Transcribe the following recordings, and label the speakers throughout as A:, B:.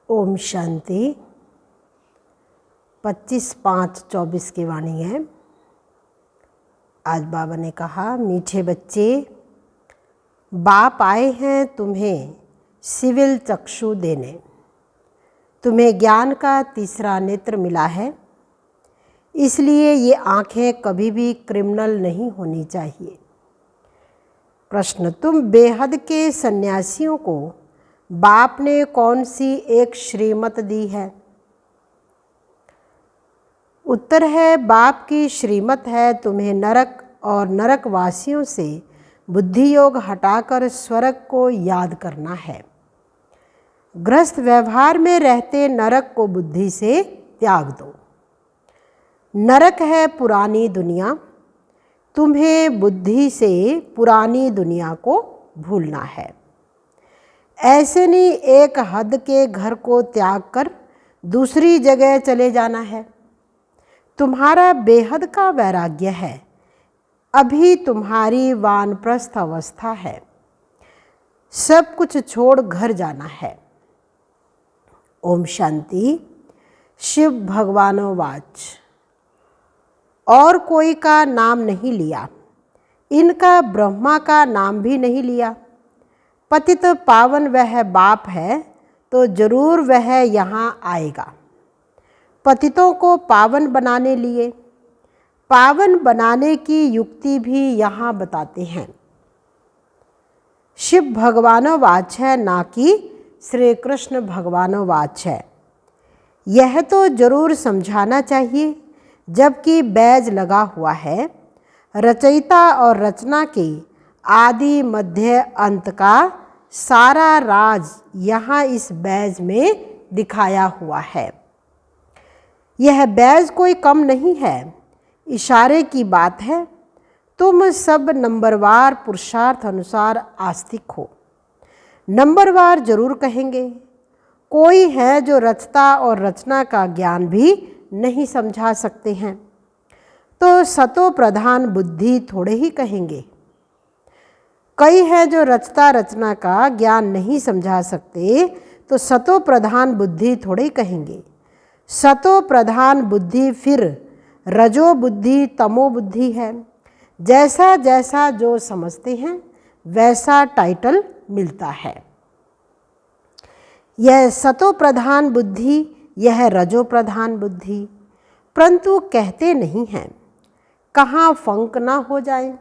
A: ओम शांति। 25/5/24 की वाणी है। आज बाबा ने कहा, मीठे बच्चे, बाप आए हैं तुम्हें सिविल चक्षु देने। तुम्हें ज्ञान का तीसरा नेत्र मिला है, इसलिए ये आँखें कभी भी क्रिमिनल नहीं होनी चाहिए। प्रश्न, तुम बेहद के सन्यासियों को बाप ने कौन सी एक श्रीमत दी है? उत्तर है, बाप की श्रीमत है तुम्हें नरक और नरकवासियों से बुद्धि योग हटाकर स्वर्ग को याद करना है। गृहस्थ व्यवहार में रहते नरक को बुद्धि से त्याग दो। नरक है पुरानी दुनिया, तुम्हें बुद्धि से पुरानी दुनिया को भूलना है। ऐसे नहीं एक हद के घर को त्याग कर दूसरी जगह चले जाना है। तुम्हारा बेहद का वैराग्य है, अभी तुम्हारी वानप्रस्थ अवस्था है। सब कुछ छोड़ घर जाना है। ओम शांति। शिव भगवानोवाच। और कोई का नाम नहीं लिया, इनका ब्रह्मा का नाम भी नहीं लिया। पतित पावन वह बाप है तो जरूर वह यहाँ आएगा। पतितों को पावन बनाने लिए पावन बनाने की युक्ति भी यहाँ बताते हैं। शिव भगवानोवाच है, ना कि श्री कृष्ण भगवानोवाच है। यह तो जरूर समझाना चाहिए, जबकि बैज लगा हुआ है। रचयिता और रचना के आदि मध्य अंत का सारा राज यहाँ इस बैज में दिखाया हुआ है। यह बैज कोई कम नहीं है, इशारे की बात है। तुम सब नंबरवार पुरुषार्थ अनुसार आस्तिक हो। नंबरवार जरूर कहेंगे। कोई है जो रचता और रचना का ज्ञान भी नहीं समझा सकते हैं, तो सतो प्रधान बुद्धि थोड़े ही कहेंगे। कई है जो रचता रचना का ज्ञान नहीं समझा सकते, तो सतो प्रधान बुद्धि थोड़े ही कहेंगे। सतो प्रधान बुद्धि फिर रजो बुद्धि तमो बुद्धि है। जैसा जैसा जो समझते हैं वैसा टाइटल मिलता है। यह सतो प्रधान बुद्धि, यह रजो प्रधान बुद्धि, परंतु कहते नहीं हैं, कहाँ फंक ना हो जाए।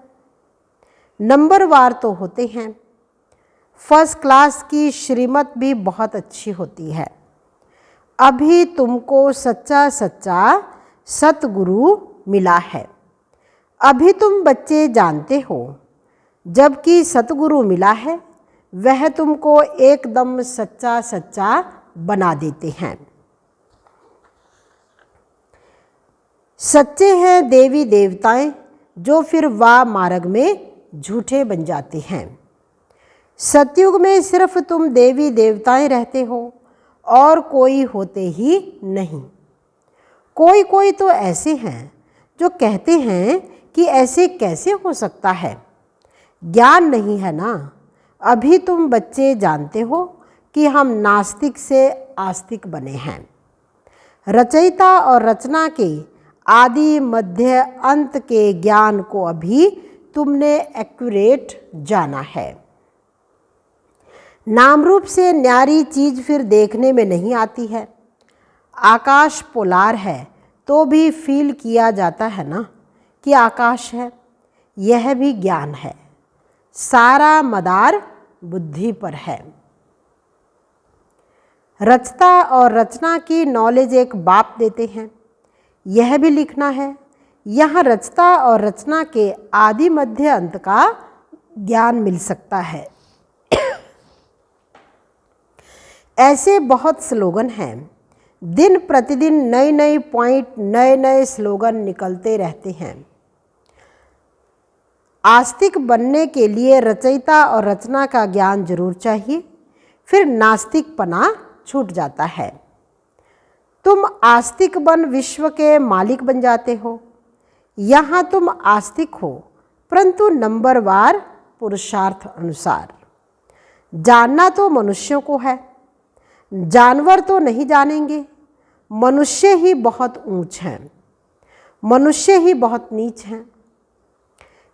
A: नंबरवार तो होते हैं। फर्स्ट क्लास की श्रीमत भी बहुत अच्छी होती है। अभी तुमको सच्चा सच्चा सतगुरु मिला है। अभी तुम बच्चे जानते हो, जबकि सतगुरु मिला है वह तुमको एकदम सच्चा सच्चा बना देते हैं। सच्चे हैं देवी देवताएं, जो फिर वाह मार्ग में झूठे बन जाते हैं। सतयुग में सिर्फ तुम देवी देवताएं रहते हो और कोई होते ही नहीं। कोई कोई तो ऐसे हैं जो कहते हैं कि ऐसे कैसे हो सकता है, ज्ञान नहीं है ना। अभी तुम बच्चे जानते हो कि हम नास्तिक से आस्तिक बने हैं। रचयिता और रचना के आदि मध्य अंत के ज्ञान को अभी तुमने एक्यूरेट जाना है। नाम रूप से न्यारी चीज फिर देखने में नहीं आती है। आकाश पोलार है तो भी फील किया जाता है ना कि आकाश है। यह भी ज्ञान है। सारा मदार बुद्धि पर है। रचता और रचना की नॉलेज एक बाप देते हैं, यह भी लिखना है। यहाँ रचता और रचना के आदि मध्य अंत का ज्ञान मिल सकता है। ऐसे बहुत स्लोगन हैं। दिन प्रतिदिन नए नए पॉइंट, नए नए स्लोगन निकलते रहते हैं। आस्तिक बनने के लिए रचयिता और रचना का ज्ञान जरूर चाहिए, फिर नास्तिकपना छूट जाता है। तुम आस्तिक बन विश्व के मालिक बन जाते हो। यहाँ तुम आस्तिक हो, परंतु नंबरवार पुरुषार्थ अनुसार। जानना तो मनुष्यों को है, जानवर तो नहीं जानेंगे, मनुष्य ही बहुत ऊंच हैं, मनुष्य ही बहुत नीच हैं।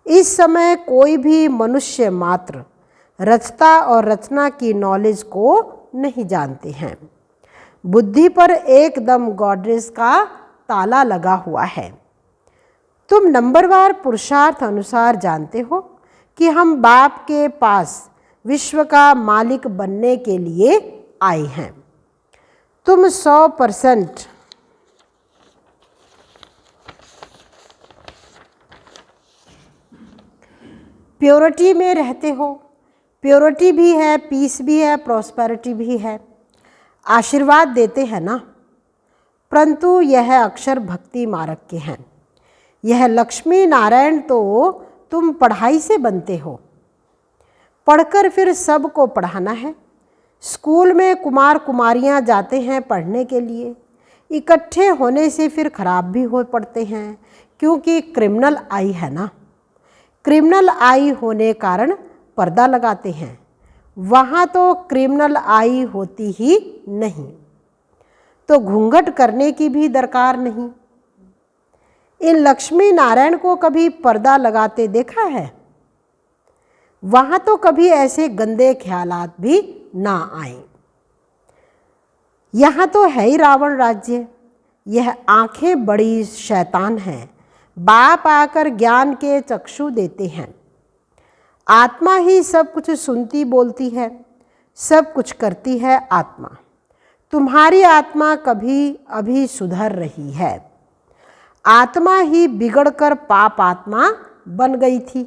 A: इस समय कोई भी मनुष्य मात्र रचता और रचना की नॉलेज को नहीं जानते हैं। बुद्धि पर एकदम गॉड्रेज का ताला लगा हुआ है। तुम नंबरवार पुरुषार्थ अनुसार जानते हो कि हम बाप के पास विश्व का मालिक बनने के लिए आए हैं। तुम 100% प्योरिटी में रहते हो। प्योरिटी भी है, पीस भी है, प्रॉस्पेरिटी भी है। आशीर्वाद देते हैं ना, परंतु यह अक्षर भक्ति मार्ग के हैं। यह लक्ष्मी नारायण तो तुम पढ़ाई से बनते हो, पढ़कर फिर सबको पढ़ाना है। स्कूल में कुमार कुमारियां जाते हैं पढ़ने के लिए, इकट्ठे होने से फिर खराब भी हो पड़ते हैं, क्योंकि क्रिमिनल आई है ना। क्रिमिनल आई होने कारण पर्दा लगाते हैं, वहाँ तो क्रिमिनल आई होती ही नहीं, तो घूंघट करने की भी दरकार नहीं। इन लक्ष्मी नारायण को कभी पर्दा लगाते देखा है? वहाँ तो कभी ऐसे गंदे ख्यालात भी ना आए। यहाँ तो है ही रावण राज्य। यह आंखें बड़ी शैतान हैं। बाप आकर ज्ञान के चक्षु देते हैं। आत्मा ही सब कुछ सुनती बोलती है, सब कुछ करती है आत्मा। तुम्हारी आत्मा कभी अभी सुधर रही है। आत्मा ही बिगड़कर पाप आत्मा बन गई थी।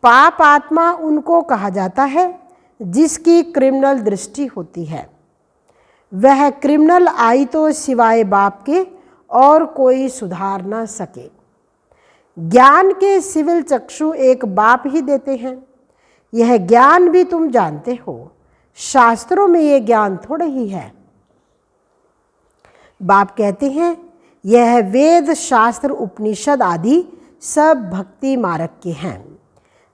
A: पाप आत्मा उनको कहा जाता है जिसकी क्रिमिनल दृष्टि होती है। वह क्रिमिनल आई तो सिवाय बाप के और कोई सुधार न सके। ज्ञान के सिविल चक्षु एक बाप ही देते हैं। यह ज्ञान भी तुम जानते हो, शास्त्रों में यह ज्ञान थोड़े ही है। बाप कहते हैं यह वेद शास्त्र उपनिषद आदि सब भक्ति मार्ग के हैं।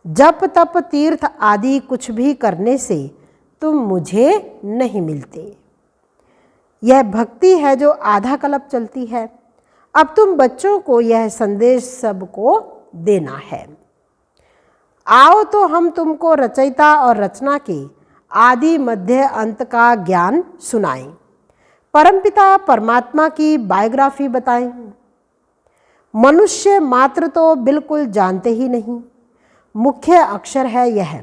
A: जप तप तीर्थ आदि कुछ भी करने से तुम मुझे नहीं मिलते। यह भक्ति है जो आधा कल्प चलती है। अब तुम बच्चों को यह संदेश सबको देना है। आओ तो हम तुमको रचयिता और रचना के आदि मध्य अंत का ज्ञान सुनाएं। परमपिता परमात्मा की बायोग्राफी बताएं। मनुष्य मात्र तो बिल्कुल जानते ही नहीं। मुख्य अक्षर है यह।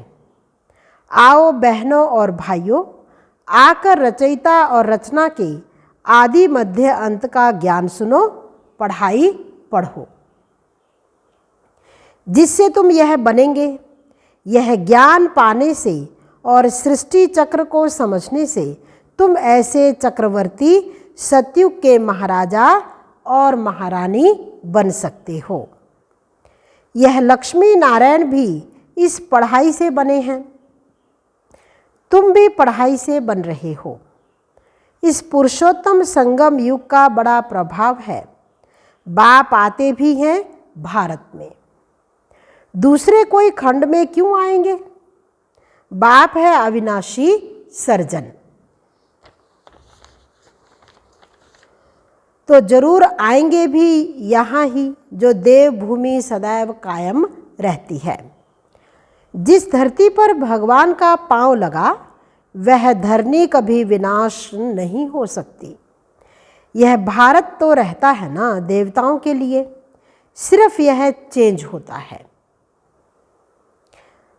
A: आओ बहनों और भाइयों, आकर रचयिता और रचना के आदि मध्य अंत का ज्ञान सुनो, पढ़ाई पढ़ो, जिससे तुम यह बनेंगे। यह ज्ञान पाने से और सृष्टि चक्र को समझने से तुम ऐसे चक्रवर्ती सतयुग के महाराजा और महारानी बन सकते हो। यह लक्ष्मी नारायण भी इस पढ़ाई से बने हैं। तुम भी पढ़ाई से बन रहे हो। इस पुरुषोत्तम संगम युग का बड़ा प्रभाव है। बाप आते भी हैं भारत में, दूसरे कोई खंड में क्यों आएंगे? बाप है अविनाशी सर्जन, तो जरूर आएंगे भी यहाँ ही, जो देवभूमि सदैव कायम रहती है। जिस धरती पर भगवान का पांव लगा वह धरनी कभी विनाश नहीं हो सकती। यह भारत तो रहता है ना देवताओं के लिए, सिर्फ यह चेंज होता है।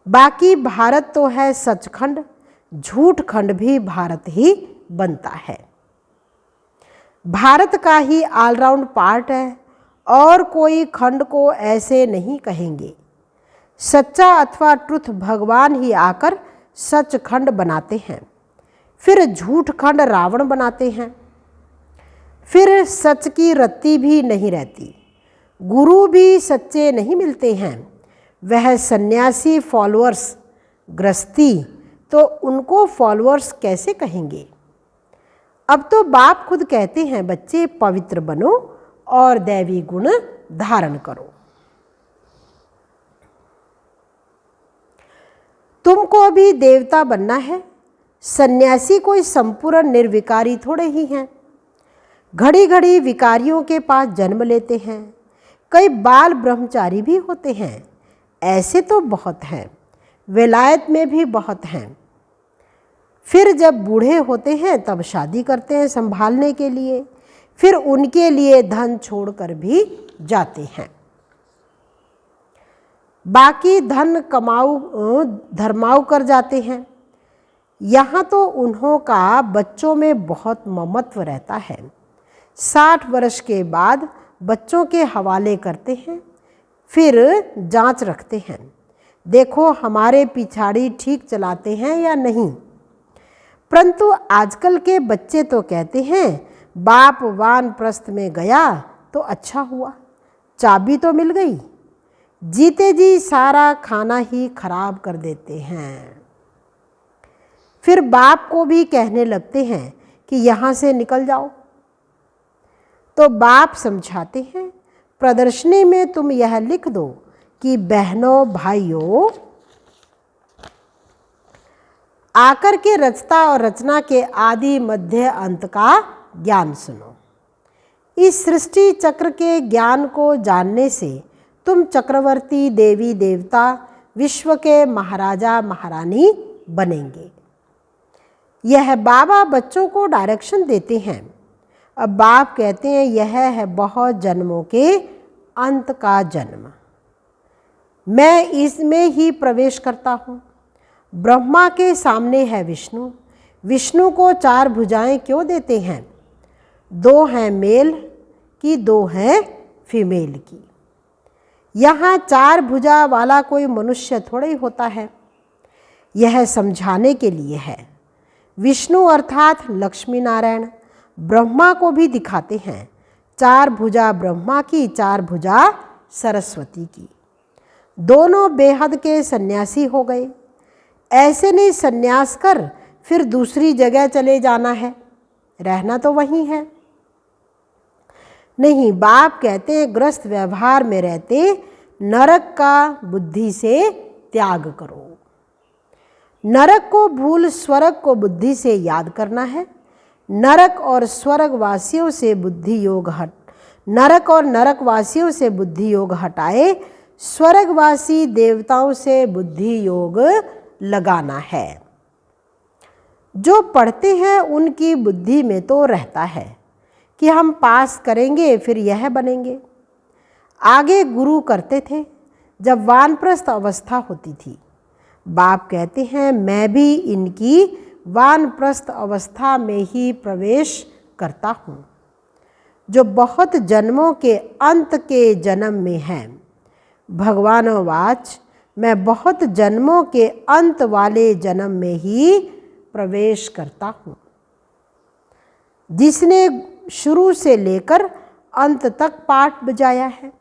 A: बाकी भारत तो है सचखंड, झूठ खंड भी भारत ही बनता है। भारत का ही ऑलराउंड पार्ट है, और कोई खंड को ऐसे नहीं कहेंगे। सच्चा अथवा ट्रुथ भगवान ही आकर सचखंड बनाते हैं, फिर झूठ खंड रावण बनाते हैं, फिर सच की रत्ती भी नहीं रहती। गुरु भी सच्चे नहीं मिलते हैं। वह सन्यासी फॉलोअर्स गृहस्थी, तो उनको फॉलोअर्स कैसे कहेंगे? अब तो बाप खुद कहते हैं बच्चे पवित्र बनो और दैवी गुण धारण करो। तुमको भी देवता बनना है। सन्यासी कोई संपूर्ण निर्विकारी थोड़े ही हैं। घड़ी घड़ी विकारियों के पास जन्म लेते हैं। कई बाल ब्रह्मचारी भी होते हैं। ऐसे तो बहुत हैं, विलायत में भी बहुत हैं। फिर जब बूढ़े होते हैं तब शादी करते हैं संभालने के लिए, फिर उनके लिए धन छोड़कर भी जाते हैं। बाकी धन कमाऊ धर्माऊ कर जाते हैं। यहाँ तो उन्हों का बच्चों में बहुत ममत्व रहता है। 60 वर्ष के बाद बच्चों के हवाले करते हैं, फिर जांच रखते हैं, देखो हमारे पिछाड़ी ठीक चलाते हैं या नहीं। परंतु आजकल के बच्चे तो कहते हैं बाप वानप्रस्थ में गया तो अच्छा हुआ, चाबी तो मिल गई। जीते जी सारा खाना ही खराब कर देते हैं। फिर बाप को भी कहने लगते हैं कि यहाँ से निकल जाओ। तो बाप समझाते हैं, प्रदर्शनी में तुम यह लिख दो कि बहनों भाइयों, आकर के रचता और रचना के आदि मध्य अंत का ज्ञान सुनो। इस सृष्टि चक्र के ज्ञान को जानने से तुम चक्रवर्ती देवी देवता विश्व के महाराजा महारानी बनेंगे। यह बाबा बच्चों को डायरेक्शन देते हैं। अब बाप कहते हैं यह है बहुत जन्मों के अंत का जन्म। मैं इसमें ही प्रवेश करता हूँ। ब्रह्मा के सामने है विष्णु। विष्णु को 4 भुजाएं क्यों देते हैं? 2 हैं मेल की, 2 हैं फीमेल की। यहाँ 4 भुजा वाला कोई मनुष्य थोड़ा ही होता है। यह समझाने के लिए है। विष्णु अर्थात लक्ष्मी नारायण ब्रह्मा को भी दिखाते हैं। 4 भुजा ब्रह्मा की, 4 भुजा सरस्वती की। दोनों बेहद के सन्यासी हो गए। ऐसे नहीं सन्यास कर फिर दूसरी जगह चले जाना है, रहना तो वहीं है। नहीं, बाप कहते हैं गृहस्थ व्यवहार में रहते नरक का बुद्धि से त्याग करो। नरक को भूल स्वर्ग को बुद्धि से याद करना है। नरक और स्वर्गवासियों से बुद्धि योग नरक और नरकवासियों से बुद्धि योग हटाए, स्वर्गवासी देवताओं से बुद्धि योग लगाना है। जो पढ़ते हैं उनकी बुद्धि में तो रहता है कि हम पास करेंगे फिर यह बनेंगे। आगे गुरु करते थे जब वानप्रस्थ अवस्था होती थी। बाप कहते हैं मैं भी इनकी वानप्रस्थ अवस्था में ही प्रवेश करता हूँ, जो बहुत जन्मों के अंत के जन्म में हैं। भगवानोवाच, मैं बहुत जन्मों के अंत वाले जन्म में ही प्रवेश करता हूँ। जिसने शुरू से लेकर अंत तक पाठ बजाया है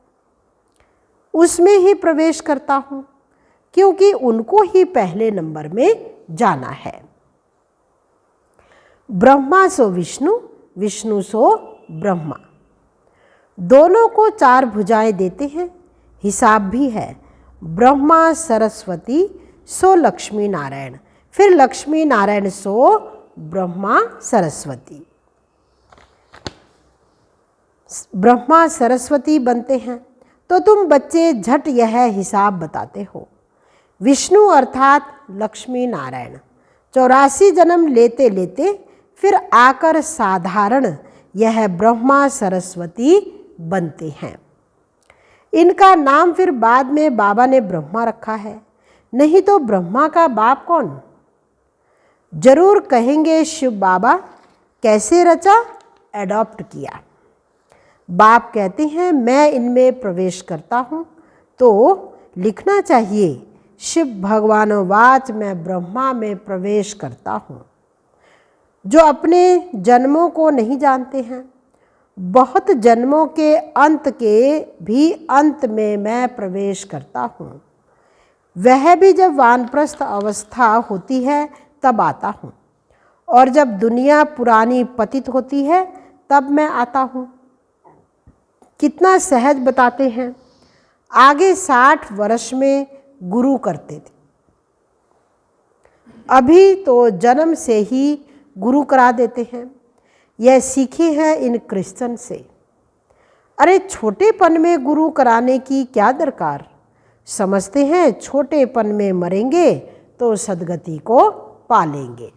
A: उसमें ही प्रवेश करता हूँ, क्योंकि उनको ही पहले नंबर में जाना है। ब्रह्मा सो विष्णु, विष्णु सो ब्रह्मा। दोनों को 4 भुजाएं देते हैं। हिसाब भी है, ब्रह्मा सरस्वती सो लक्ष्मी नारायण, फिर लक्ष्मी नारायण सो ब्रह्मा सरस्वती। ब्रह्मा सरस्वती बनते हैं तो तुम बच्चे झट यह हिसाब बताते हो। विष्णु अर्थात लक्ष्मी नारायण 84 जन्म लेते लेते फिर आकर साधारण यह ब्रह्मा सरस्वती बनते हैं। इनका नाम फिर बाद में बाबा ने ब्रह्मा रखा है, नहीं तो ब्रह्मा का बाप कौन? जरूर कहेंगे शिव बाबा कैसे रचा, एडॉप्ट किया। बाप कहते हैं मैं इनमें प्रवेश करता हूँ, तो लिखना चाहिए शिव भगवानोवाच, मैं ब्रह्मा में प्रवेश करता हूँ। जो अपने जन्मों को नहीं जानते हैं, बहुत जन्मों के अंत के भी अंत में मैं प्रवेश करता हूँ। वह भी जब वानप्रस्थ अवस्था होती है तब आता हूँ, और जब दुनिया पुरानी पतित होती है तब मैं आता हूँ। कितना सहज बताते हैं। आगे 60 वर्ष में गुरु करते थे। अभी तो जन्म से ही गुरु करा देते हैं। यह सीखे हैं इन क्रिश्चियन से। अरे छोटेपन में गुरु कराने की क्या दरकार। समझते हैं छोटेपन में मरेंगे तो सदगति को पालेंगे।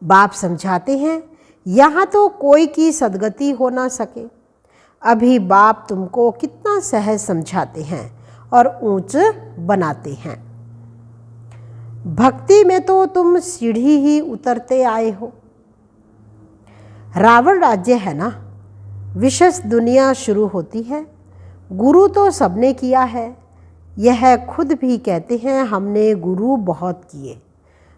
A: बाप समझाते हैं यहाँ तो कोई की सदगति हो ना सके। अभी बाप तुमको कितना सहज समझाते हैं और ऊंच बनाते हैं। भक्ति में तो तुम सीढ़ी ही उतरते आए हो। रावण राज्य है ना, विशेष दुनिया शुरू होती है। गुरु तो सबने किया है। यह खुद भी कहते हैं हमने गुरु बहुत किए।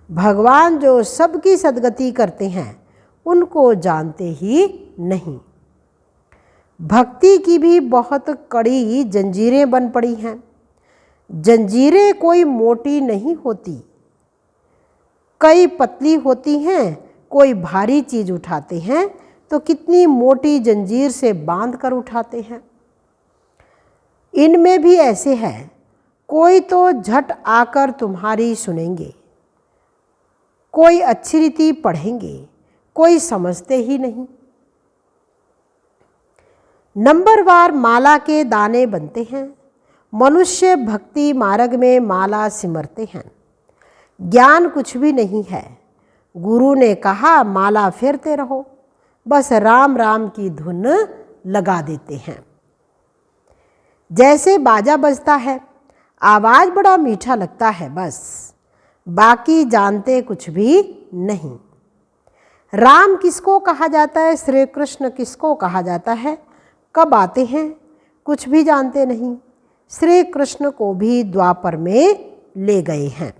A: भगवान जो सबकी सदगति करते हैं उनको जानते ही नहीं। भक्ति की भी बहुत कड़ी जंजीरें बन पड़ी हैं। जंजीरें कोई मोटी नहीं होती, कई पतली होती हैं। कोई भारी चीज़ उठाते हैं तो कितनी मोटी जंजीर से बांध कर उठाते हैं। इनमें भी ऐसे है, कोई तो झट आकर तुम्हारी सुनेंगे, कोई अच्छी रीति पढ़ेंगे, कोई समझते ही नहीं। नंबरवार माला के दाने बनते हैं। मनुष्य भक्ति मार्ग में माला सिमरते हैं। ज्ञान कुछ भी नहीं है। गुरु ने कहा माला फेरते रहो, बस राम राम की धुन लगा देते हैं। जैसे बाजा बजता है, आवाज़ बड़ा मीठा लगता है, बस बाकी जानते कुछ भी नहीं। राम किसको कहा जाता है, श्री कृष्ण किसको कहा जाता है, कब आते हैं, कुछ भी जानते नहीं। श्री कृष्ण को भी द्वापर में ले गए हैं।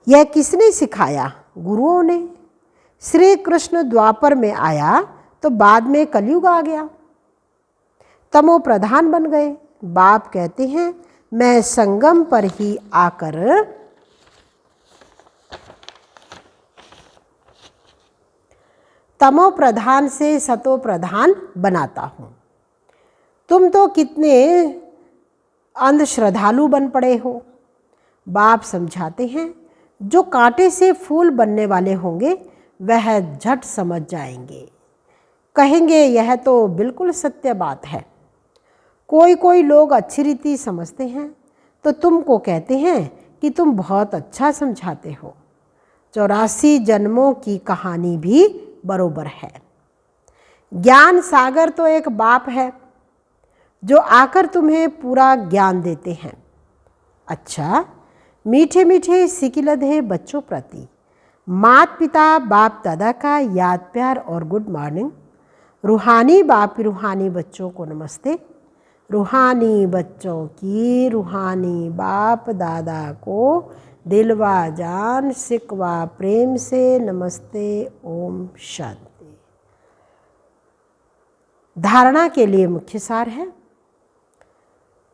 A: यह किसने सिखाया, गुरुओं ने। श्री कृष्ण द्वापर में आया तो बाद में कलयुग आ गया, तमो प्रधान बन गए। बाप कहते हैं मैं संगम पर ही आकर तमो प्रधान से सतो प्रधान बनाता हूँ। तुम तो कितने अंधश्रद्धालु बन पड़े हो। बाप समझाते हैं जो कांटे से फूल बनने वाले होंगे वह झट समझ जाएंगे, कहेंगे यह तो बिल्कुल सत्य बात है। कोई कोई लोग अच्छी रीति समझते हैं तो तुमको कहते हैं कि तुम बहुत अच्छा समझाते हो। 84 जन्मों की कहानी भी बरोबर है। ज्ञान सागर तो एक बाप है जो आकर तुम्हें पूरा ज्ञान देते हैं। अच्छा, मीठे मीठे सिकिलधे बच्चों प्रति माता पिता बाप दादा का याद प्यार और गुड मॉर्निंग। रूहानी बाप रूहानी बच्चों को नमस्ते। रूहानी बच्चों की रूहानी बाप दादा को दिलवा जान सिकवा प्रेम से नमस्ते। ओम शांति। धारणा के लिए मुख्य सार है,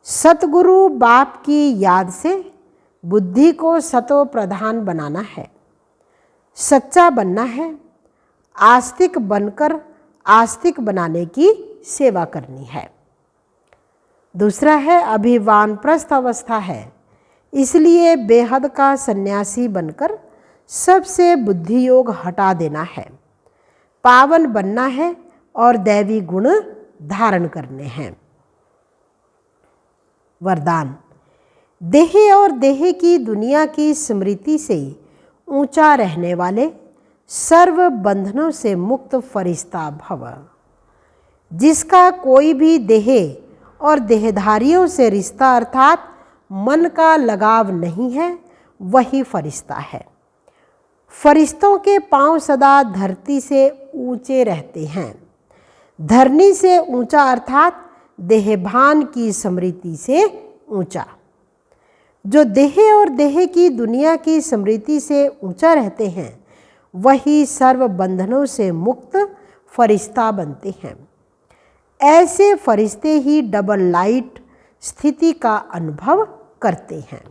A: सतगुरु बाप की याद से बुद्धि को सतो प्रधान बनाना है, सच्चा बनना है, आस्तिक बनकर आस्तिक बनाने की सेवा करनी है। दूसरा है अभी वानप्रस्थ अवस्था है, इसलिए बेहद का सन्यासी बनकर सबसे बुद्धि योग हटा देना है, पावन बनना है और दैवी गुण धारण करने हैं। वरदान, देह और देह की दुनिया की स्मृति से ऊंचा रहने वाले सर्व बंधनों से मुक्त फरिश्ता भव। जिसका कोई भी देह और देहधारियों से रिश्ता अर्थात मन का लगाव नहीं है वही फरिश्ता है। फरिश्तों के पांव सदा धरती से ऊंचे रहते हैं। धरनी से ऊंचा अर्थात देहभान की स्मृति से ऊंचा। जो देह और देह की दुनिया की स्मृति से ऊंचा रहते हैं वही सर्व बंधनों से मुक्त फरिश्ता बनते हैं। ऐसे फरिश्ते ही डबल लाइट स्थिति का अनुभव करते हैं।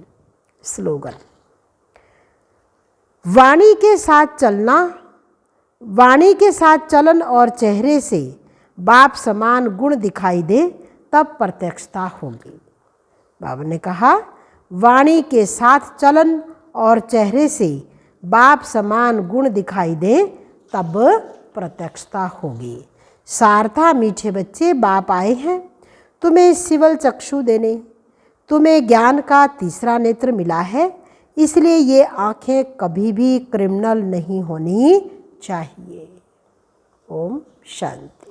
A: स्लोगन, वाणी के साथ चलना, वाणी के साथ चलन और चेहरे से बाप समान गुण दिखाई दे तब प्रत्यक्षता होगी। बाबा ने कहा वाणी के साथ चलन और चेहरे से बाप समान गुण दिखाई दे तब प्रत्यक्षता होगी। सारथा मीठे बच्चे, बाप आए हैं तुम्हें सिवल चक्षु देने। तुम्हें ज्ञान का तीसरा नेत्र मिला है, इसलिए ये आँखें कभी भी क्रिमिनल नहीं होनी चाहिए। ओम शांति।